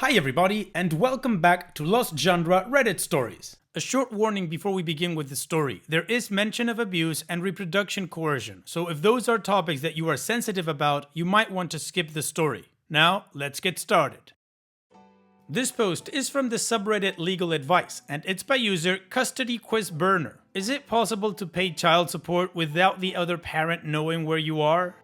Hi everybody, and welcome back to Lost Genre Reddit Stories. A short warning before we begin with the story. There is mention of abuse and reproduction coercion, so if those are topics that you are sensitive about, you might want to skip the story. Now, let's get started. This post is from the subreddit Legal Advice, and it's by user Custody Quiz Burner. Is it possible to pay child support without the other parent knowing where you are?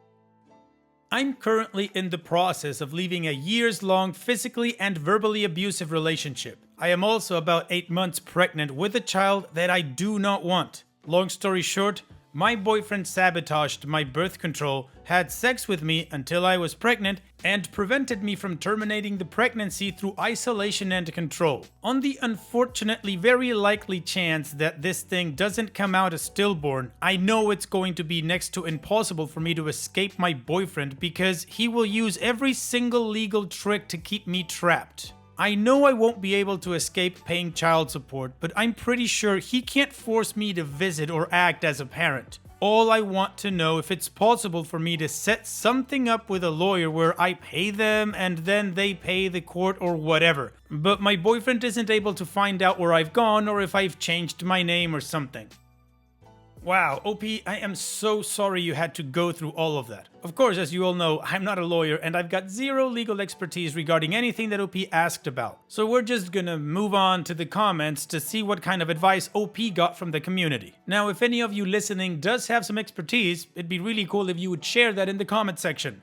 I'm currently in the process of leaving a years-long physically and verbally abusive relationship. I am also about 8 months pregnant with a child that I do not want. Long story short, my boyfriend sabotaged my birth control, had sex with me until I was pregnant, and prevented me from terminating the pregnancy through isolation and control. On the unfortunately very likely chance that this thing doesn't come out as stillborn, I know it's going to be next to impossible for me to escape my boyfriend because he will use every single legal trick to keep me trapped. I know I won't be able to escape paying child support, but I'm pretty sure he can't force me to visit or act as a parent. All I want to know if it's possible for me to set something up with a lawyer where I pay them and then they pay the court or whatever. But my boyfriend isn't able to find out where I've gone or if I've changed my name or something. Wow, OP, I am so sorry you had to go through all of that. Of course, as you all know, I'm not a lawyer and I've got zero legal expertise regarding anything that OP asked about. So we're just gonna move on to the comments to see what kind of advice OP got from the community. Now, if any of you listening does have some expertise, it'd be really cool if you would share that in the comment section.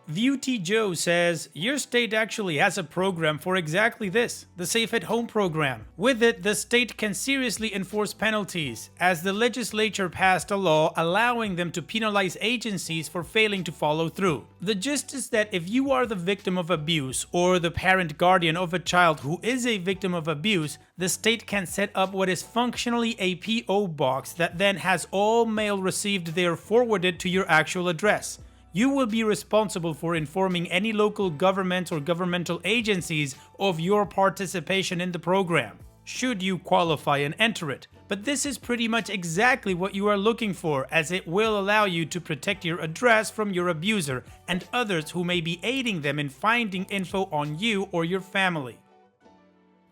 ViewT Joe says, your state actually has a program for exactly this, the Safe at Home program. With it, the state can seriously enforce penalties, as the legislature passed a law allowing them to penalize agencies for failing to follow through. The gist is that if you are the victim of abuse or the parent guardian of a child who is a victim of abuse, the state can set up what is functionally a P.O. box that then has all mail received there forwarded to your actual address. You will be responsible for informing any local government or governmental agencies of your participation in the program, should you qualify and enter it. But this is pretty much exactly what you are looking for, as it will allow you to protect your address from your abuser and others who may be aiding them in finding info on you or your family.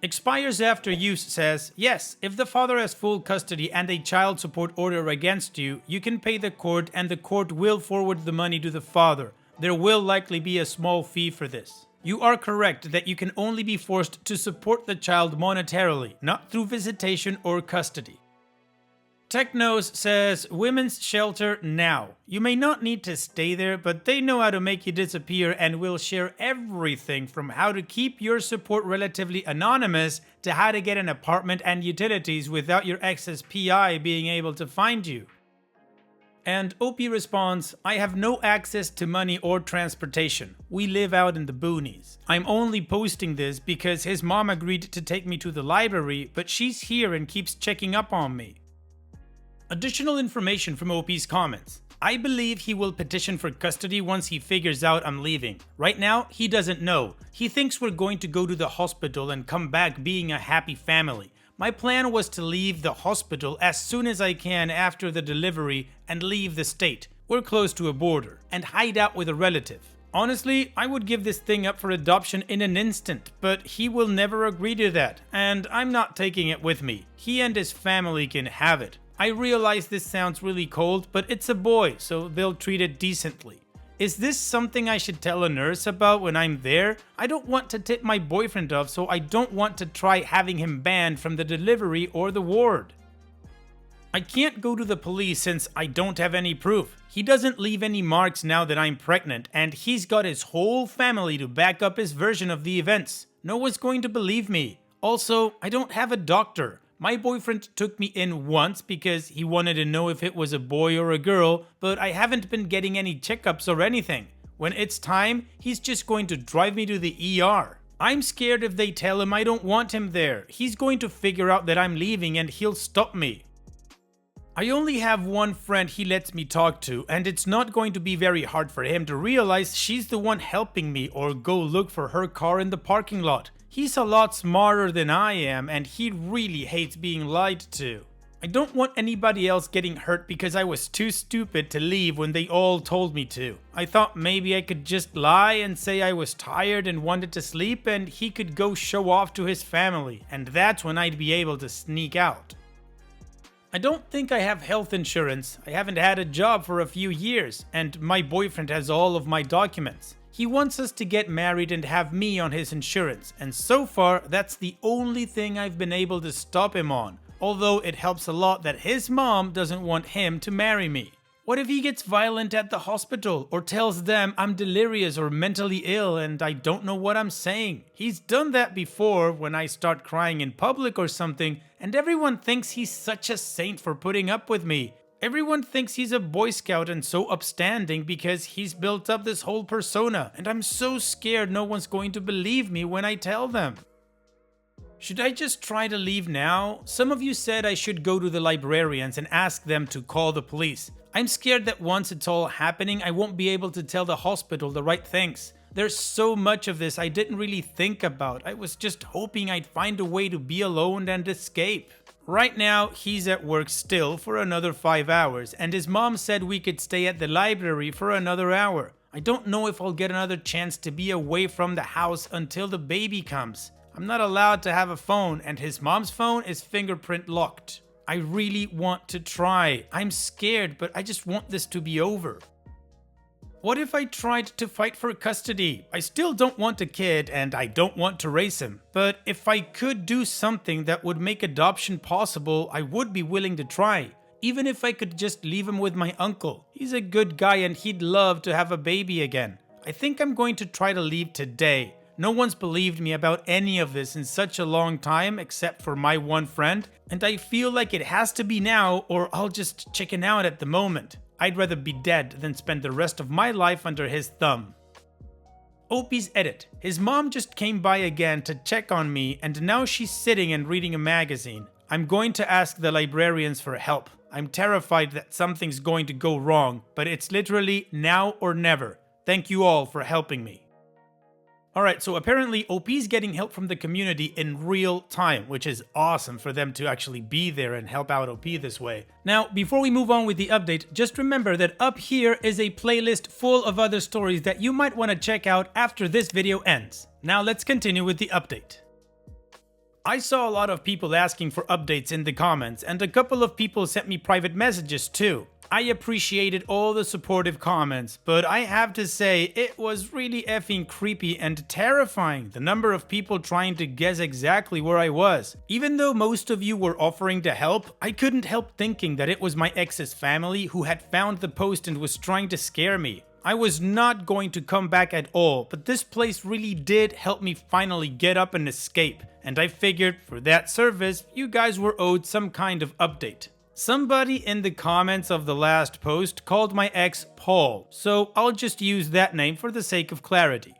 Expires after use says, yes, if the father has full custody and a child support order against you, you can pay the court and the court will forward the money to the father. There will likely be a small fee for this. You are correct that you can only be forced to support the child monetarily, not through visitation or custody. Technos says, women's shelter now. You may not need to stay there, but they know how to make you disappear and will share everything from how to keep your support relatively anonymous to how to get an apartment and utilities without your ex's PI being able to find you. And OP responds, I have no access to money or transportation. We live out in the boonies. I'm only posting this because his mom agreed to take me to the library, but she's here and keeps checking up on me. Additional information from OP's comments. I believe he will petition for custody once he figures out I'm leaving. Right now, he doesn't know. He thinks we're going to go to the hospital and come back being a happy family. My plan was to leave the hospital as soon as I can after the delivery and leave the state. We're close to a border, and hide out with a relative. Honestly, I would give this thing up for adoption in an instant, but he will never agree to that, and I'm not taking it with me. He and his family can have it. I realize this sounds really cold, but it's a boy, so they'll treat it decently. Is this something I should tell a nurse about when I'm there? I don't want to tip my boyfriend off, so I don't want to try having him banned from the delivery or the ward. I can't go to the police since I don't have any proof. He doesn't leave any marks now that I'm pregnant, and he's got his whole family to back up his version of the events. No one's going to believe me. Also, I don't have a doctor. My boyfriend took me in once because he wanted to know if it was a boy or a girl, but I haven't been getting any checkups or anything. When it's time, he's just going to drive me to the ER. I'm scared if they tell him I don't want him there. He's going to figure out that I'm leaving and he'll stop me. I only have one friend he lets me talk to, and it's not going to be very hard for him to realize she's the one helping me or go look for her car in the parking lot. He's a lot smarter than I am, and he really hates being lied to. I don't want anybody else getting hurt because I was too stupid to leave when they all told me to. I thought maybe I could just lie and say I was tired and wanted to sleep and he could go show off to his family, and that's when I'd be able to sneak out. I don't think I have health insurance, I haven't had a job for a few years, and my boyfriend has all of my documents. He wants us to get married and have me on his insurance, and so far that's the only thing I've been able to stop him on. Although it helps a lot that his mom doesn't want him to marry me. What if he gets violent at the hospital or tells them I'm delirious or mentally ill and I don't know what I'm saying? He's done that before when I start crying in public or something, and everyone thinks he's such a saint for putting up with me. Everyone thinks he's a Boy Scout and so upstanding because he's built up this whole persona, and I'm so scared no one's going to believe me when I tell them. Should I just try to leave now? Some of you said I should go to the librarians and ask them to call the police. I'm scared that once it's all happening, I won't be able to tell the hospital the right things. There's so much of this I didn't really think about. I was just hoping I'd find a way to be alone and escape. Right now, he's at work still for another 5 hours, and his mom said we could stay at the library for another hour. I don't know if I'll get another chance to be away from the house until the baby comes. I'm not allowed to have a phone, and his mom's phone is fingerprint locked. I really want to try. I'm scared, but I just want this to be over. What if I tried to fight for custody? I still don't want a kid, and I don't want to raise him. But if I could do something that would make adoption possible, I would be willing to try. Even if I could just leave him with my uncle. He's a good guy and he'd love to have a baby again. I think I'm going to try to leave today. No one's believed me about any of this in such a long time except for my one friend, and I feel like it has to be now or I'll just chicken out at the moment. I'd rather be dead than spend the rest of my life under his thumb. Opie's edit. His mom just came by again to check on me and now she's sitting and reading a magazine. I'm going to ask the librarians for help. I'm terrified that something's going to go wrong, but it's literally now or never. Thank you all for helping me. Alright, so apparently OP's getting help from the community in real time, which is awesome for them to actually be there and help out OP this way. Now, before we move on with the update, just remember that up here is a playlist full of other stories that you might want to check out after this video ends. Now let's continue with the update. I saw a lot of people asking for updates in the comments, and a couple of people sent me private messages too. I appreciated all the supportive comments, but I have to say it was really effing creepy and terrifying, the number of people trying to guess exactly where I was. Even though most of you were offering to help, I couldn't help thinking that it was my ex's family who had found the post and was trying to scare me. I was not going to come back at all, but this place really did help me finally get up and escape, and I figured for that service, you guys were owed some kind of update. Somebody in the comments of the last post called my ex Paul, so I'll just use that name for the sake of clarity.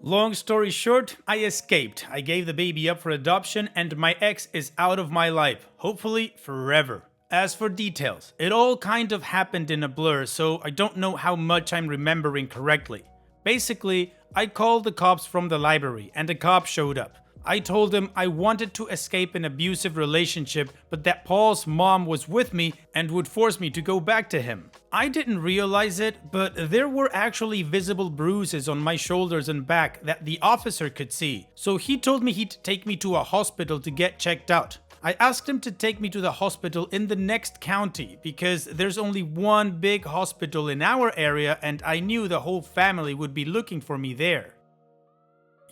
Long story short, I escaped. I gave the baby up for adoption and my ex is out of my life, hopefully forever. As for details, it all kind of happened in a blur, so I don't know how much I'm remembering correctly. Basically, I called the cops from the library and a cop showed up. I told him I wanted to escape an abusive relationship, but that Paul's mom was with me and would force me to go back to him. I didn't realize it, but there were actually visible bruises on my shoulders and back that the officer could see, so he told me he'd take me to a hospital to get checked out. I asked him to take me to the hospital in the next county because there's only one big hospital in our area and I knew the whole family would be looking for me there.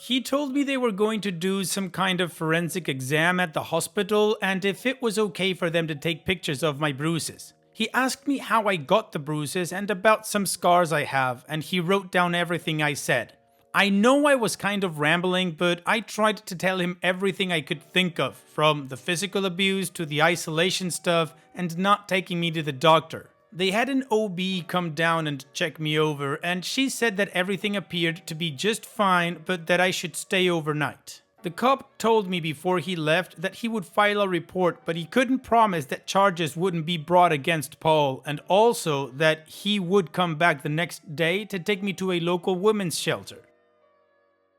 He told me they were going to do some kind of forensic exam at the hospital and if it was okay for them to take pictures of my bruises. He asked me how I got the bruises and about some scars I have, and he wrote down everything I said. I know I was kind of rambling, but I tried to tell him everything I could think of, from the physical abuse to the isolation stuff and not taking me to the doctor. They had an OB come down and check me over, and she said that everything appeared to be just fine, but that I should stay overnight. The cop told me before he left that he would file a report, but he couldn't promise that charges wouldn't be brought against Paul, and also that he would come back the next day to take me to a local women's shelter.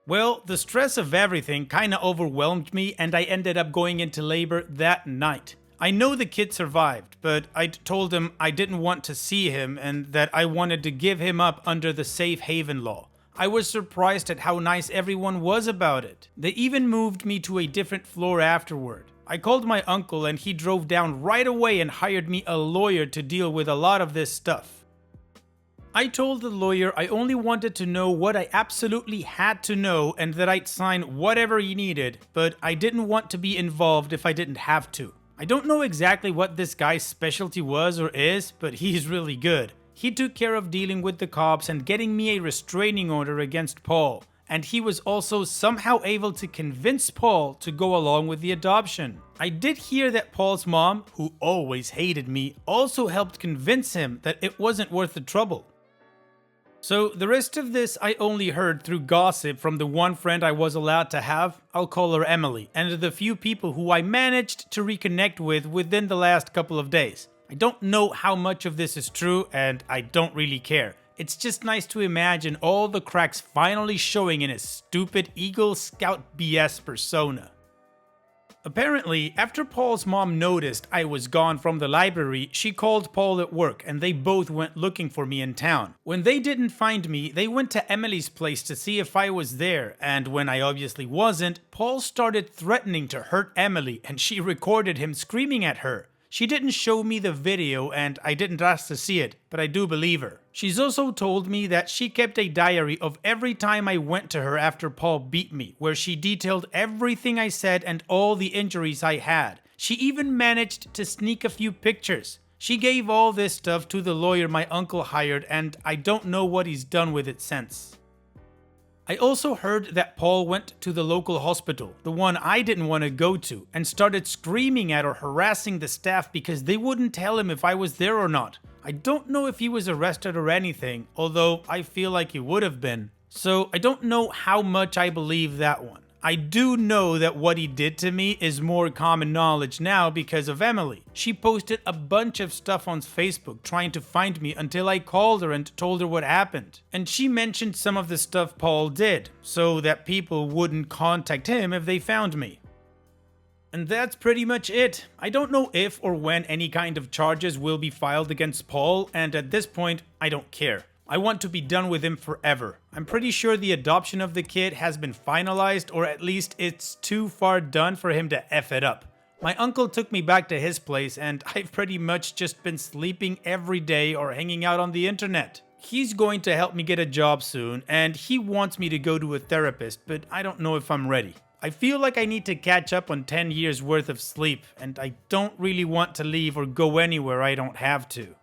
Well, the stress of everything kinda overwhelmed me, and I ended up going into labor that night. I know the kid survived, but I told him I didn't want to see him and that I wanted to give him up under the safe haven law. I was surprised at how nice everyone was about it. They even moved me to a different floor afterward. I called my uncle and he drove down right away and hired me a lawyer to deal with a lot of this stuff. I told the lawyer I only wanted to know what I absolutely had to know and that I'd sign whatever he needed, but I didn't want to be involved if I didn't have to. I don't know exactly what this guy's specialty was or is, but he's really good. He took care of dealing with the cops and getting me a restraining order against Paul, and he was also somehow able to convince Paul to go along with the adoption. I did hear that Paul's mom, who always hated me, also helped convince him that it wasn't worth the trouble. So the rest of this I only heard through gossip from the one friend I was allowed to have, I'll call her Emily, and the few people who I managed to reconnect with within the last couple of days. I don't know how much of this is true, and I don't really care. It's just nice to imagine all the cracks finally showing in his stupid Eagle Scout BS persona. Apparently, after Paul's mom noticed I was gone from the library, she called Paul at work and they both went looking for me in town. When they didn't find me, they went to Emily's place to see if I was there, and when I obviously wasn't, Paul started threatening to hurt Emily and she recorded him screaming at her. She didn't show me the video and I didn't ask to see it, but I do believe her. She's also told me that she kept a diary of every time I went to her after Paul beat me, where she detailed everything I said and all the injuries I had. She even managed to sneak a few pictures. She gave all this stuff to the lawyer my uncle hired, and I don't know what he's done with it since. I also heard that Paul went to the local hospital, the one I didn't want to go to, and started screaming at or harassing the staff because they wouldn't tell him if I was there or not. I don't know if he was arrested or anything, although I feel like he would have been. So I don't know how much I believe that one. I do know that what he did to me is more common knowledge now because of Emily. She posted a bunch of stuff on Facebook trying to find me until I called her and told her what happened. And she mentioned some of the stuff Paul did, so that people wouldn't contact him if they found me. And that's pretty much it. I don't know if or when any kind of charges will be filed against Paul, and at this point, I don't care. I want to be done with him forever. I'm pretty sure the adoption of the kid has been finalized, or at least it's too far done for him to F it up. My uncle took me back to his place and I've pretty much just been sleeping every day or hanging out on the internet. He's going to help me get a job soon and he wants me to go to a therapist, but I don't know if I'm ready. I feel like I need to catch up on 10 years worth of sleep and I don't really want to leave or go anywhere I don't have to.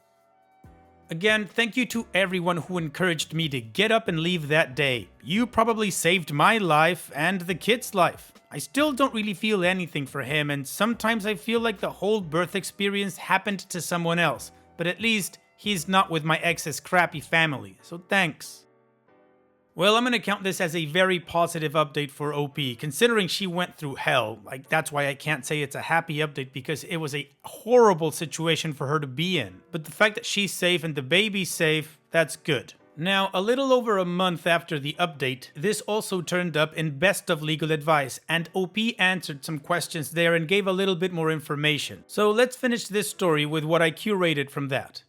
Again, thank you to everyone who encouraged me to get up and leave that day. You probably saved my life and the kid's life. I still don't really feel anything for him, and sometimes I feel like the whole birth experience happened to someone else, but at least he's not with my ex's crappy family, so thanks. Well, I'm gonna count this as a very positive update for OP, considering she went through hell. That's why I can't say it's a happy update, because it was a horrible situation for her to be in. But the fact that she's safe and the baby's safe, that's good. Now, a little over a month after the update, this also turned up in Best of Legal Advice, and OP answered some questions there and gave a little bit more information. So let's finish this story with what I curated from that.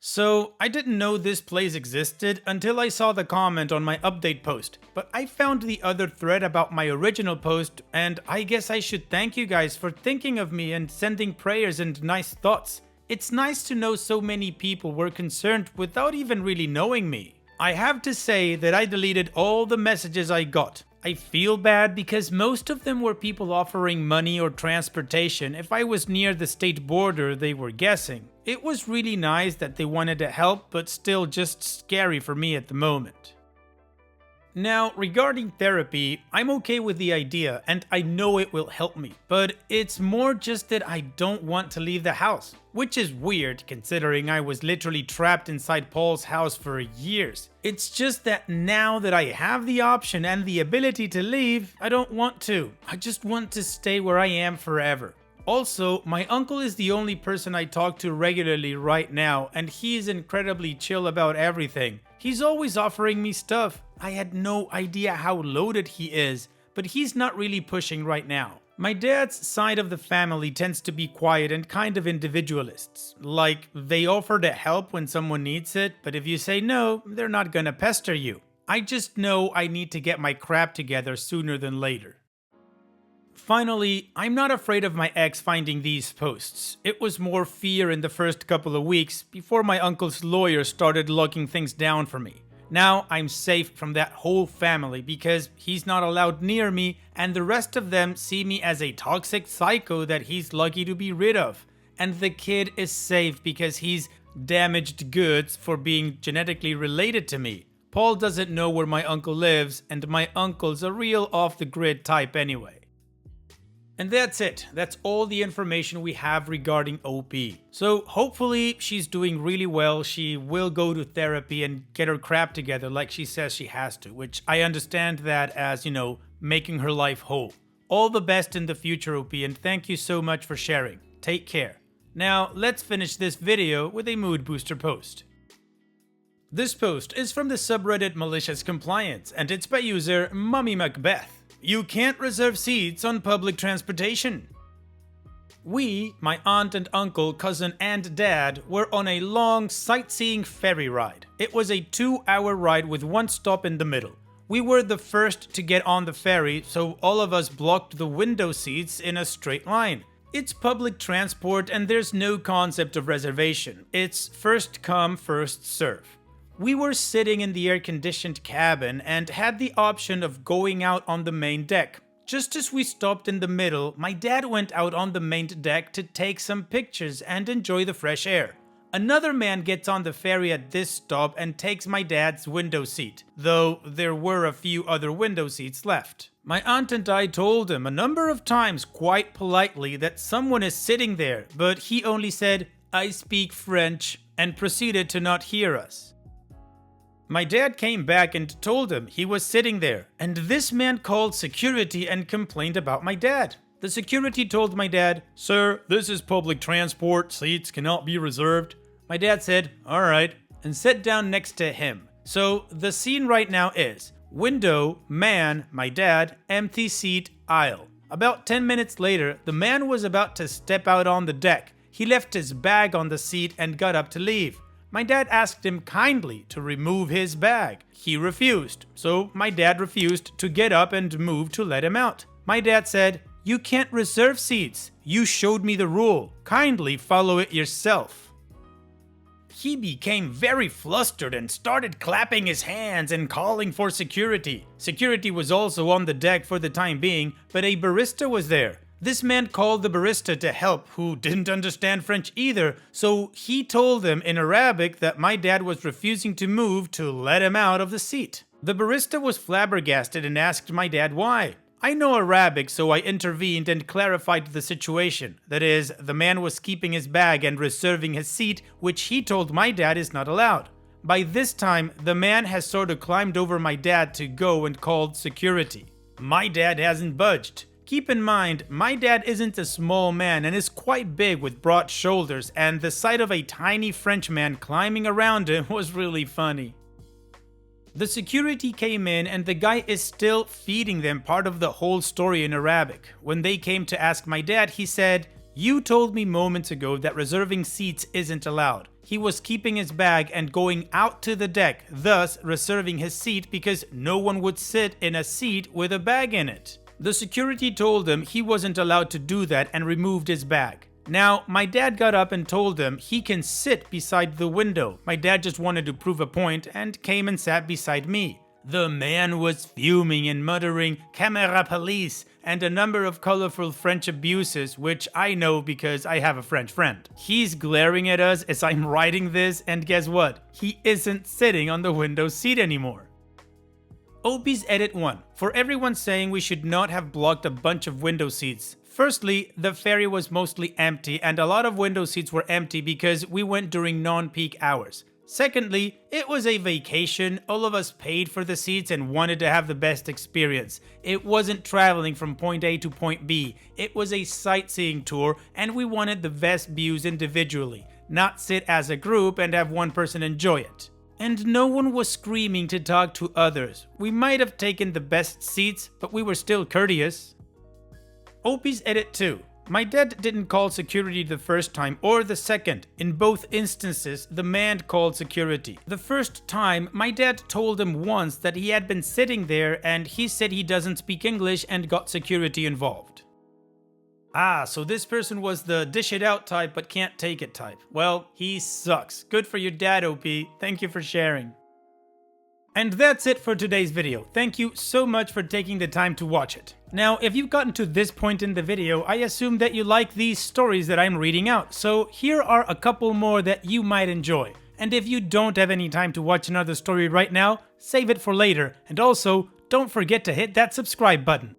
So, I didn't know this place existed until I saw the comment on my update post, but I found the other thread about my original post, and I guess I should thank you guys for thinking of me and sending prayers and nice thoughts. It's nice to know so many people were concerned without even really knowing me. I have to say that I deleted all the messages I got. I feel bad because most of them were people offering money or transportation if I was near the state border they were guessing. It was really nice that they wanted to help, but still just scary for me at the moment. Now, regarding therapy, I'm okay with the idea and I know it will help me, but it's more just that I don't want to leave the house, which is weird considering I was literally trapped inside Paul's house for years. It's just that now that I have the option and the ability to leave, I don't want to. I just want to stay where I am forever. Also, my uncle is the only person I talk to regularly right now, and he is incredibly chill about everything. He's always offering me stuff. I had no idea how loaded he is, but he's not really pushing right now. My dad's side of the family tends to be quiet and kind of individualists. Like, they offer to help when someone needs it, but if you say no, they're not gonna pester you. I just know I need to get my crap together sooner than later. Finally, I'm not afraid of my ex finding these posts. It was more fear in the first couple of weeks before my uncle's lawyer started locking things down for me. Now I'm safe from that whole family because he's not allowed near me, and the rest of them see me as a toxic psycho that he's lucky to be rid of. And the kid is safe because he's damaged goods for being genetically related to me. Paul doesn't know where my uncle lives, and my uncle's a real off-the-grid type anyway. And that's it. That's all the information we have regarding OP. So hopefully she's doing really well. She will go to therapy and get her crap together like she says she has to, which I understand that as, making her life whole. All the best in the future, OP, and thank you so much for sharing. Take care. Now, let's finish this video with a mood booster post. This post is from the subreddit Malicious Compliance, and it's by user Mummy Macbeth. You can't reserve seats on public transportation. We, my aunt and uncle, cousin and dad, were on a long sightseeing ferry ride. It was a 2-hour ride with one stop in the middle. We were the first to get on the ferry, so all of us blocked the window seats in a straight line. It's public transport and there's no concept of reservation. It's first come, first serve. We were sitting in the air-conditioned cabin and had the option of going out on the main deck. Just as we stopped in the middle, my dad went out on the main deck to take some pictures and enjoy the fresh air. Another man gets on the ferry at this stop and takes my dad's window seat, though there were a few other window seats left. My aunt and I told him a number of times quite politely that someone is sitting there, but he only said, "I speak French," and proceeded to not hear us. My dad came back and told him he was sitting there, and this man called security and complained about my dad. The security told my dad, "Sir, this is public transport, seats cannot be reserved." My dad said, "Alright," and sat down next to him. So the scene right now is window, man, my dad, empty seat, aisle. About 10 minutes later, the man was about to step out on the deck. He left his bag on the seat and got up to leave. My dad asked him kindly to remove his bag. He refused, so my dad refused to get up and move to let him out. My dad said, "You can't reserve seats. You showed me the rule. Kindly follow it yourself." He became very flustered and started clapping his hands and calling for security. Security was also on the deck for the time being, but a barista was there. This man called the barista to help, who didn't understand French either, so he told them in Arabic that my dad was refusing to move to let him out of the seat. The barista was flabbergasted and asked my dad why. I know Arabic, so I intervened and clarified the situation. That is, the man was keeping his bag and reserving his seat, which he told my dad is not allowed. By this time, the man has sort of climbed over my dad to go and called security. My dad hasn't budged. Keep in mind, my dad isn't a small man and is quite big with broad shoulders, and the sight of a tiny French man climbing around him was really funny. The security came in and the guy is still feeding them part of the whole story in Arabic. When they came to ask my dad, he said, "You told me moments ago that reserving seats isn't allowed." He was keeping his bag and going out to the deck, thus reserving his seat because no one would sit in a seat with a bag in it. The security told him he wasn't allowed to do that and removed his bag. Now, my dad got up and told him he can sit beside the window. My dad just wanted to prove a point and came and sat beside me. The man was fuming and muttering, "Camera police," and a number of colorful French abuses, which I know because I have a French friend. He's glaring at us as I'm writing this, and guess what? He isn't sitting on the window seat anymore. OP's Edit 1. For everyone saying we should not have blocked a bunch of window seats. Firstly, the ferry was mostly empty and a lot of window seats were empty because we went during non-peak hours. Secondly, it was a vacation, all of us paid for the seats and wanted to have the best experience. It wasn't traveling from point A to point B, it was a sightseeing tour and we wanted the best views individually, not sit as a group and have one person enjoy it. And no one was screaming to talk to others. We might have taken the best seats, but we were still courteous. Opie's edit 2. My dad didn't call security the first time or the second. In both instances, the man called security. The first time, my dad told him once that he had been sitting there and he said he doesn't speak English and got security involved. Ah, so this person was the dish it out type but can't take it type. Well, he sucks. Good for your dad, OP. Thank you for sharing. And that's it for today's video. Thank you so much for taking the time to watch it. Now, if you've gotten to this point in the video, I assume that you like these stories that I'm reading out, so here are a couple more that you might enjoy. And if you don't have any time to watch another story right now, save it for later, and also, don't forget to hit that subscribe button.